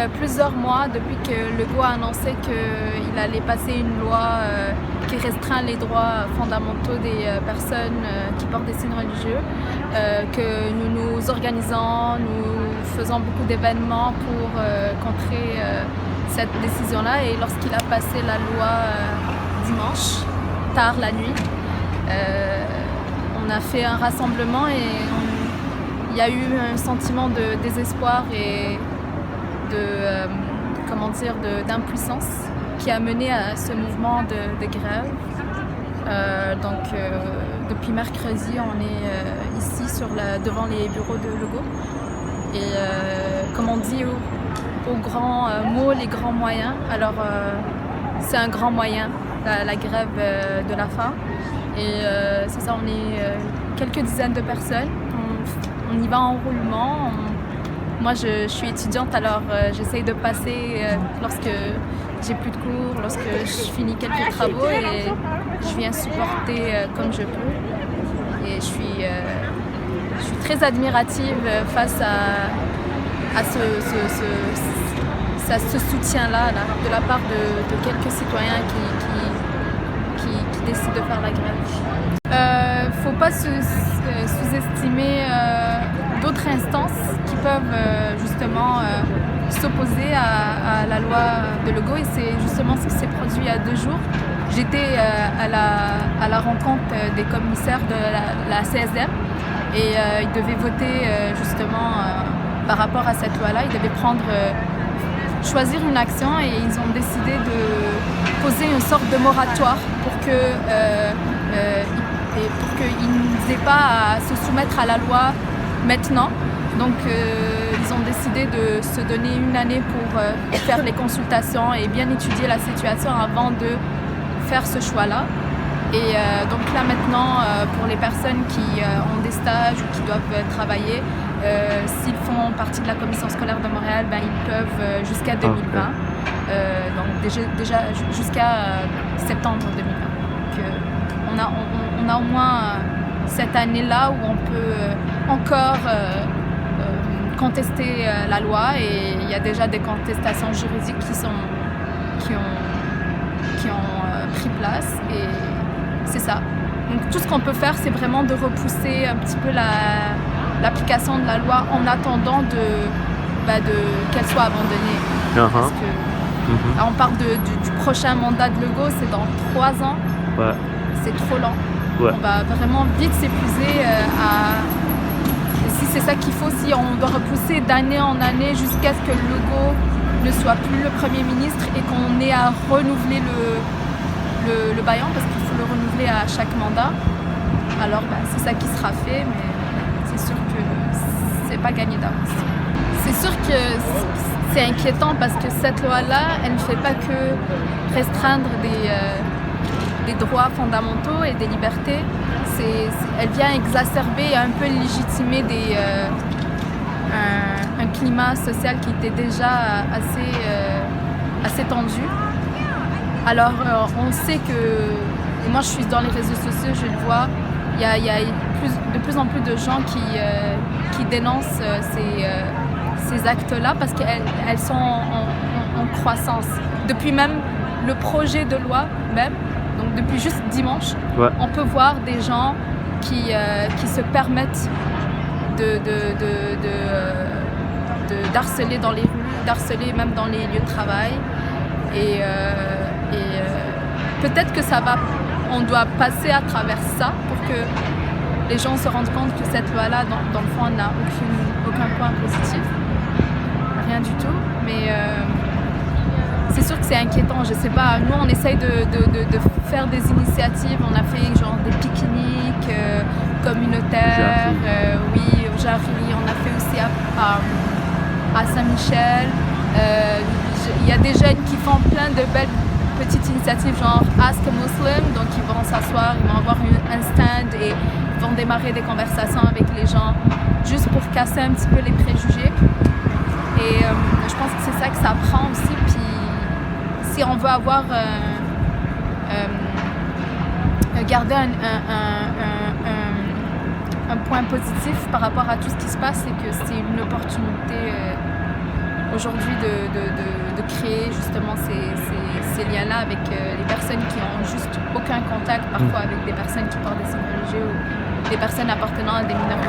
plusieurs mois depuis que Legault a annoncé qu'il allait passer une loi qui restreint les droits fondamentaux des personnes qui portent des signes religieux, que nous nous organisons, nous faisons beaucoup d'événements pour contrer cette décision-là. Et lorsqu'il a passé la loi dimanche, tard la nuit, on a fait un rassemblement et il y a eu un sentiment de désespoir et d'impuissance qui a mené à ce mouvement de grève. Depuis mercredi, on est ici devant les bureaux de Legault. Et comme on dit aux grands mots, les grands moyens, alors c'est un grand moyen, la grève de la faim. Et c'est ça, on est quelques dizaines de personnes. On y va en roulement. Moi, je suis étudiante, alors j'essaye de passer lorsque j'ai plus de cours, lorsque je finis quelques travaux, et je viens supporter comme je peux. Et je suis très admirative face à ce soutien-là de la part de quelques citoyens qui décident de faire la grève. Faut pas sous-estimer d'autres instances qui peuvent justement s'opposer à la loi de Legault, et c'est justement ce qui s'est produit il y a 2 jours. J'étais à la rencontre des commissaires de la CSDM et ils devaient voter justement par rapport à cette loi-là. Ils devaient choisir une action, et ils ont décidé de poser une sorte de moratoire pour qu'ils n'aient pas à se soumettre à la loi maintenant. Donc ils ont décidé de se donner 1 année pour faire les consultations et bien étudier la situation avant de faire ce choix-là. Et donc là maintenant, pour les personnes qui ont des stages ou qui doivent travailler, s'ils font partie de la commission scolaire de Montréal, ils peuvent jusqu'à 2020. Donc déjà jusqu'à septembre 2020. Donc, on a au moins cette année-là où on peut encore contester la loi, et il y a déjà des contestations juridiques qui ont pris place, et c'est ça. Donc tout ce qu'on peut faire, c'est vraiment de repousser un petit peu l'application de la loi en attendant qu'elle soit abandonnée. Parce que on parle du prochain mandat de Legault, c'est dans 3 ans. Ouais. C'est trop lent. Ouais. On va vraiment vite s'épuiser si c'est ça qu'il faut, si on doit repousser d'année en année jusqu'à ce que Legault ne soit plus le Premier ministre et qu'on ait à renouveler le baillon, parce qu'il faut le renouveler à chaque mandat. Alors c'est ça qui sera fait, mais c'est sûr que c'est pas gagné d'avance. C'est sûr que c'est inquiétant, parce que cette loi-là, elle ne fait pas que restreindre des droits fondamentaux et des libertés. Elle vient exacerber et un peu légitimer un climat social qui était déjà assez tendu. Alors on sait que, et moi je suis dans les réseaux sociaux, je le vois, il y a de plus en plus de gens qui dénoncent ces actes-là, parce qu'elles sont en croissance. Depuis même le projet de loi même, donc depuis juste dimanche, ouais, on peut voir des gens qui se permettent d'harceler dans les rues, d'harceler même dans les lieux de travail. Et peut-être que on doit passer à travers ça pour que les gens se rendent compte que cette loi-là, dans le fond, n'a aucun point positif. Rien du tout. Mais c'est sûr que c'est inquiétant. Je sais pas, nous on essaye de faire des initiatives. On a fait genre des pique-niques communautaires, oui, au Jarry. On a fait aussi à Saint-Michel. Il y a des jeunes qui font plein de belles petites initiatives, genre Ask a Muslim. Donc ils vont s'asseoir, ils vont avoir un stand et ils vont démarrer des conversations avec les gens juste pour casser un petit peu les préjugés. Et je pense que c'est ça que ça prend aussi. Puis si on veut avoir garder un point positif par rapport à tout ce qui se passe, c'est que c'est une opportunité aujourd'hui de créer justement ces liens-là avec les personnes qui ont juste aucun contact parfois avec des personnes qui portent des signes religieux ou des personnes appartenant à des minorités.